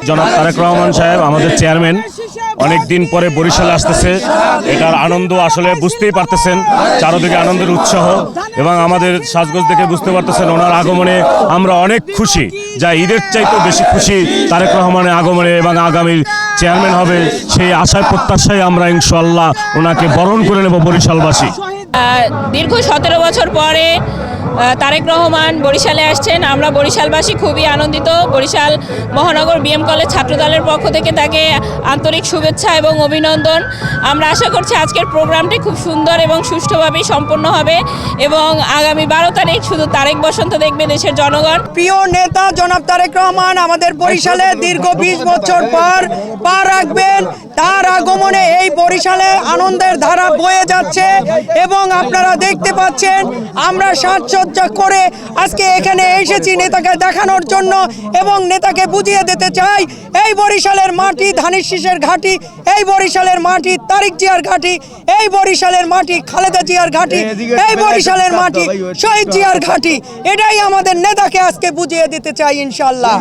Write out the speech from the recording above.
জনাব তারেক রহমান সাহেব আমাদের চেয়ারম্যান অনেক দিন পরে বরিশালে আসতেছে, এটার আনন্দ আসলে বুঝতেই পারতেছেন, চারদিকে আনন্দের উৎসাহ এবং আমাদের সাজগোজ দেখে বুঝতে পারতেছেন ওনার আগমনে আমরা অনেক খুশি, যা ঈদের চাইতেও বেশি খুশি তারেক রহমানের আগমনে এবং আগামী চেয়ারম্যান হবে সেই আশায় প্রত্যাশায় আমরা ইনশাআল্লাহ ওনাকে বরণ করে নেব বরিশালবাসী। দীর্ঘ 17 বছর পরে তারেক রহমান বরিশালে আসছেন, আমরা বরিশালবাসী খুবই আনন্দিত। বরিশাল মহানগর বিএম কলেজ ছাত্রদলের পক্ষ থেকে তাকে আন্তরিক শুভেচ্ছা এবং অভিনন্দন। আমরা আশা করছি আজকের প্রোগ্রামটি খুব সুন্দর এবং সুষ্ঠুভাবেই সম্পন্ন হবে এবং আগামী 12 তারিখ শুধু তারেক বসন্ত দেখবে দেশের জনগণ। প্রিয় নেতা জনাব তারেক রহমান আমাদের বরিশালে দীর্ঘ 20 বছর পর পা রাখবেন, তার আগমনে এই বরিশালে আনন্দের ধারা বয়ে যাচ্ছে এবং আপনারা দেখতে পাচ্ছেন আমরা সাজসজ্জা করে আজকে এখানে এসেছি নেতাকে দেখানোর জন্য এবং নেতাকে বুঝিয়ে দিতে চাই এই বরিশালের মাটি ধানের শীষের ঘাঁটি, এই বরিশালের মাটি তারেক জিয়ার ঘাঁটি, এই বরিশালের মাটি খালেদা জিয়ার ঘাঁটি, এই বরিশালের মাটি শহীদ জিয়ার ঘাঁটি। এটাই আমাদের নেতাকে আজকে বুঝিয়ে দিতে চাই ইনশাআল্লাহ।